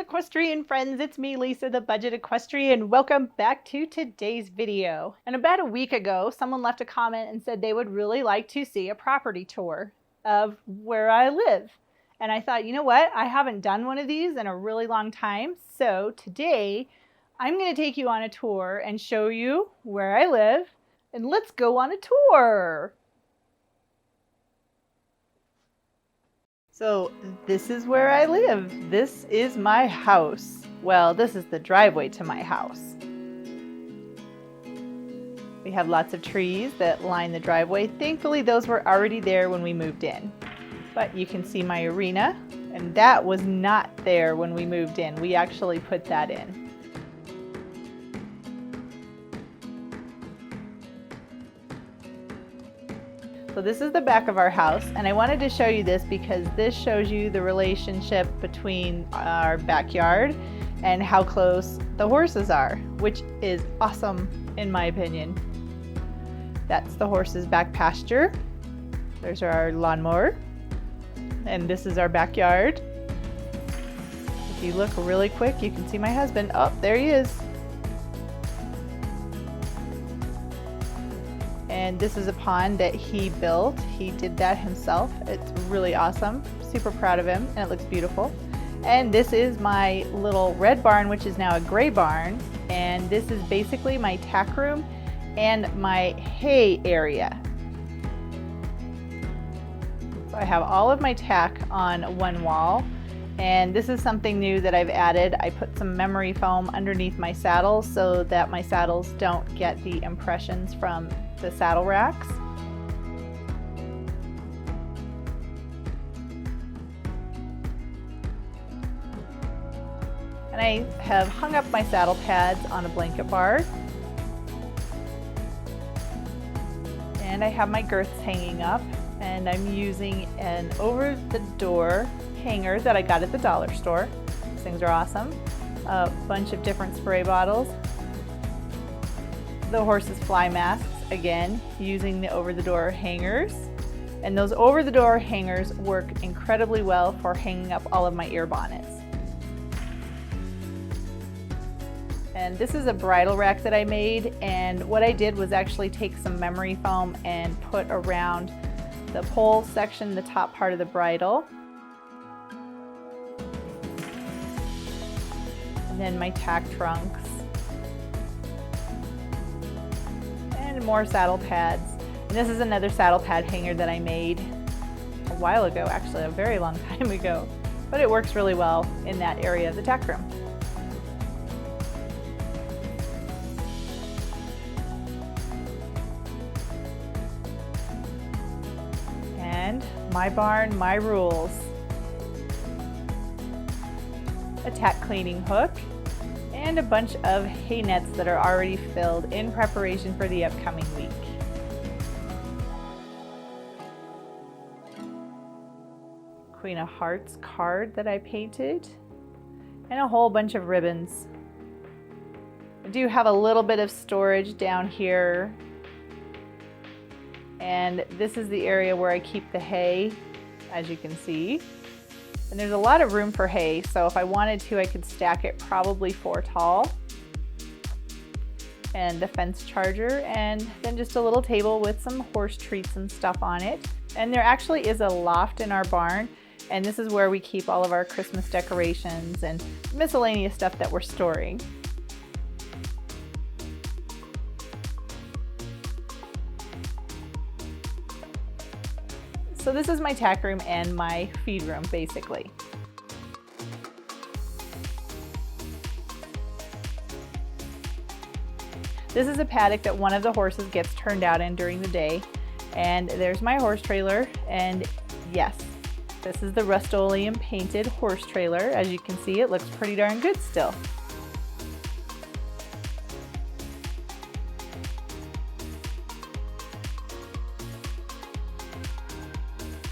equestrian friends, it's me, Lisa, the Budget Equestrian. Welcome back to today's video. And about a week ago, someone left a comment and said they would really like to see a property tour of where I live. And I thought, you know what? I haven't done one of these in a really long time. So today I'm going to take you on a tour and show you where I live. And let's go on a tour. So this is where I live. This is my house. Well, this is the driveway to my house. We have lots of trees that line the driveway. Thankfully, those were already there when we moved in. But you can see my arena, and that was not there when we moved in. We actually put that in. So this is the back of our house, and I wanted to show you this because this shows you the relationship between our backyard and how close the horses are, which is awesome in my opinion. That's the horses' back pasture. There's our lawnmower, and this is our backyard. If you look really quick, you can see my husband. Oh, there he is. And this is a pond that he built. He did that himself. It's really awesome. Super proud of him, and it looks beautiful. And this is my little red barn, which is now a gray barn. And this is basically my tack room and my hay area. So I have all of my tack on one wall. And this is something new that I've added. I put some memory foam underneath my saddles so that my saddles don't get the impressions from the saddle racks. And I have hung up my saddle pads on a blanket bar. And I have my girths hanging up, and I'm using an over-the-door hanger that I got at the dollar store. These things are awesome. A bunch of different spray bottles. The horses' fly masks, again, using the over-the-door hangers. And those over-the-door hangers work incredibly well for hanging up all of my ear bonnets. And this is a bridle rack that I made, and what I did was actually take some memory foam and put around the pole section, the top part of the bridle. And then my tack trunks. And more saddle pads. And this is another saddle pad hanger that I made a while ago, actually a very long time ago. But it works really well in that area of the tack room. And my barn, my rules. A tack cleaning hook, and a bunch of hay nets that are already filled in preparation for the upcoming week. Queen of Hearts card that I painted, and a whole bunch of ribbons. I do have a little bit of storage down here, and this is the area where I keep the hay, as you can see. And there's a lot of room for hay, so if I wanted to, I could stack it probably 4 tall. And the fence charger, and then just a little table with some horse treats and stuff on it. And there actually is a loft in our barn, and this is where we keep all of our Christmas decorations and miscellaneous stuff that we're storing. So this is my tack room and my feed room, basically. This is a paddock that one of the horses gets turned out in during the day. And there's my horse trailer, and yes, this is the Rust-Oleum painted horse trailer. As you can see, it looks pretty darn good still.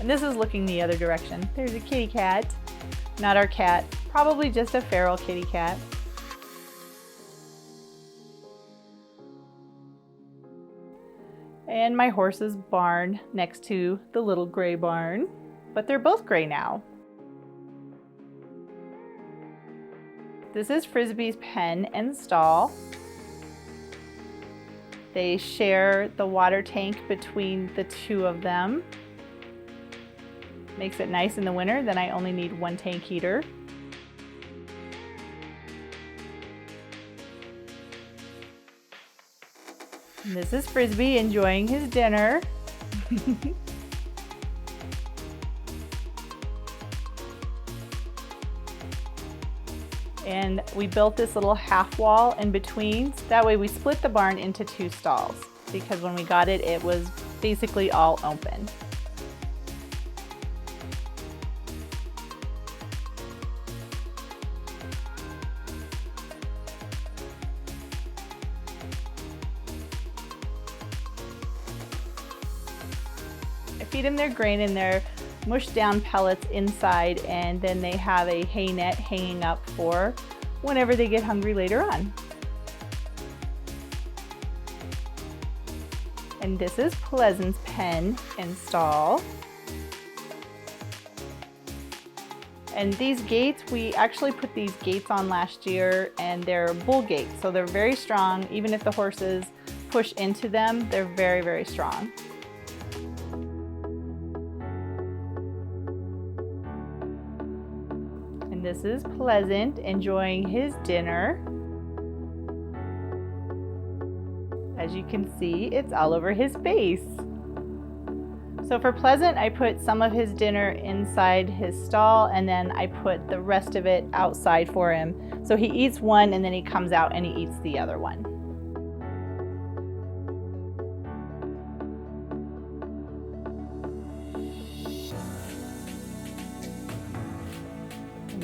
And this is looking the other direction. There's a kitty cat. Not our cat, probably just a feral kitty cat. And my horse's barn next to the little gray barn. But they're both gray now. This is Frisbee's pen and stall. They share the water tank between the two of them. Makes it nice in the winter, then I only need one tank heater. And this is Frisbee enjoying his dinner. And we built this little half wall in between. That way we split the barn into two stalls, because when we got it, it was basically all open. I feed them their grain in their mushed down pellets inside, and then they have a hay net hanging up for whenever they get hungry later on. And this is Pleasant's pen and stall. And these gates, we actually put these gates on last year, and they're bull gates, so they're very strong. Even if the horses push into them, they're very, very strong. This is Pleasant enjoying his dinner. As you can see, it's all over his face. So for Pleasant, I put some of his dinner inside his stall, and then I put the rest of it outside for him. So he eats one and then he comes out and he eats the other one.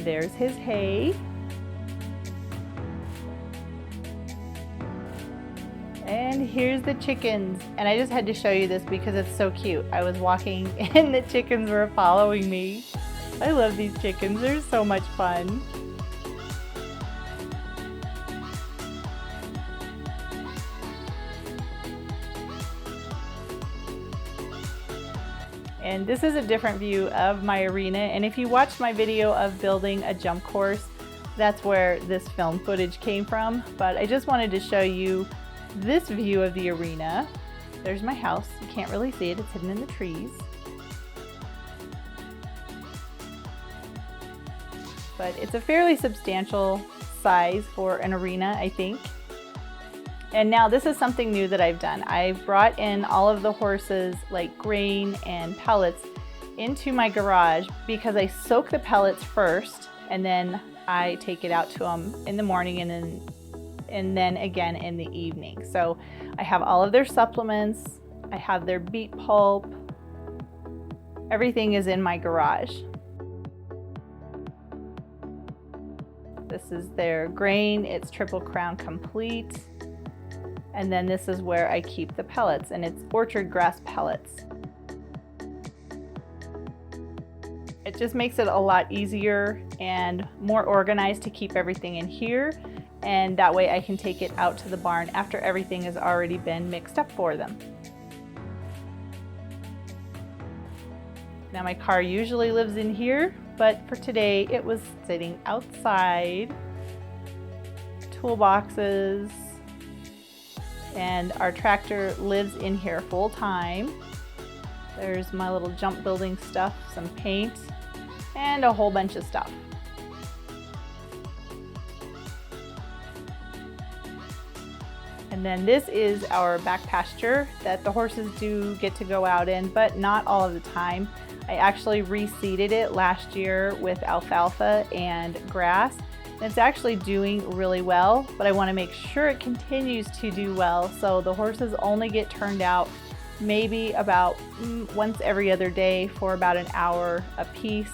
There's his hay. And here's the chickens. And I just had to show you this because it's so cute. I was walking and the chickens were following me. I love these chickens. They're so much fun. And this is a different view of my arena, and if you watched my video of building a jump course, that's where this film footage came from. But I just wanted to show you this view of the arena. There's my house. You can't really see it, it's hidden in the trees. But it's a fairly substantial size for an arena, I think. And now this is something new that I've done. I've brought in all of the horses, like grain and pellets, into my garage because I soak the pellets first and then I take it out to them in the morning and then again in the evening. So I have all of their supplements, I have their beet pulp, everything is in my garage. This is their grain, it's Triple Crown Complete. And then this is where I keep the pellets, and it's orchard grass pellets. It just makes it a lot easier and more organized to keep everything in here, and that way I can take it out to the barn after everything has already been mixed up for them. Now my car usually lives in here, but for today it was sitting outside. Toolboxes. And our tractor lives in here full time. There's my little jump building stuff, some paint, and a whole bunch of stuff. And then this is our back pasture that the horses do get to go out in, but not all of the time. I actually reseeded it last year with alfalfa and grass. It's actually doing really well, but I want to make sure it continues to do well. So the horses only get turned out maybe about once every other day for about an hour a piece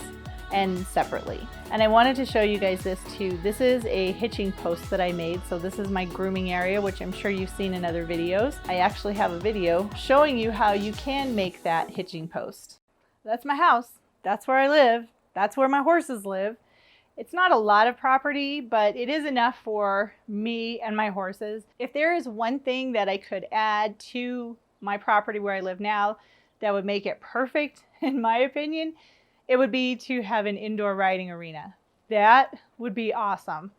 and separately. And I wanted to show you guys this too. This is a hitching post that I made. So this is my grooming area, which I'm sure you've seen in other videos. I actually have a video showing you how you can make that hitching post. That's my house. That's where I live. That's where my horses live. It's not a lot of property, but it is enough for me and my horses. If there is one thing that I could add to my property where I live now that would make it perfect, in my opinion, it would be to have an indoor riding arena. That would be awesome.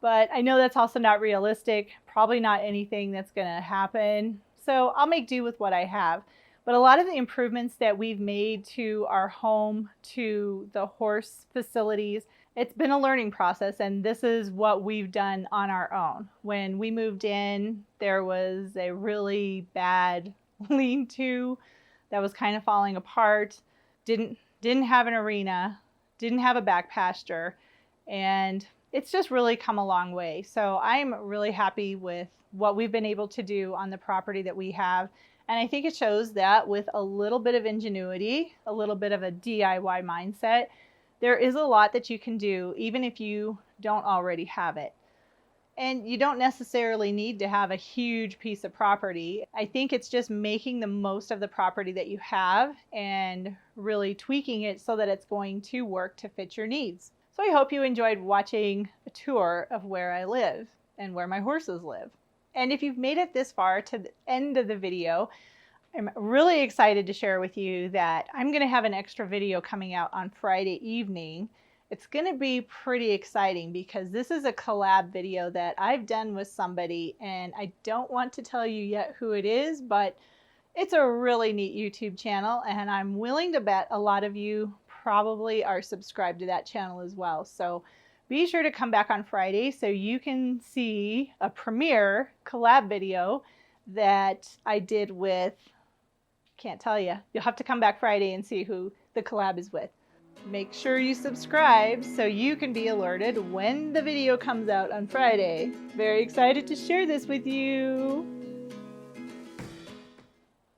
but I know that's also not realistic, probably not anything that's going to happen. So I'll make do with what I have. But a lot of the improvements that we've made to our home, to the horse facilities, it's been a learning process, and this is what we've done on our own. When we moved in, there was a really bad lean-to that was kind of falling apart, didn't have an arena, didn't have a back pasture, and it's just really come a long way. So I'm really happy with what we've been able to do on the property that we have. And I think it shows that with a little bit of ingenuity, a little bit of a DIY mindset, there is a lot that you can do even if you don't already have it. And you don't necessarily need to have a huge piece of property. I think it's just making the most of the property that you have and really tweaking it so that it's going to work to fit your needs. So I hope you enjoyed watching a tour of where I live and where my horses live. And if you've made it this far to the end of the video, I'm really excited to share with you that I'm going to have an extra video coming out on Friday evening. It's going to be pretty exciting because this is a collab video that I've done with somebody, and I don't want to tell you yet who it is, but it's a really neat YouTube channel, and I'm willing to bet a lot of you probably are subscribed to that channel as well. So be sure to come back on Friday so you can see a premiere collab video that I did with, can't tell you. You'll have to come back Friday and see who the collab is with. Make sure you subscribe so you can be alerted when the video comes out on Friday. Very excited to share this with you.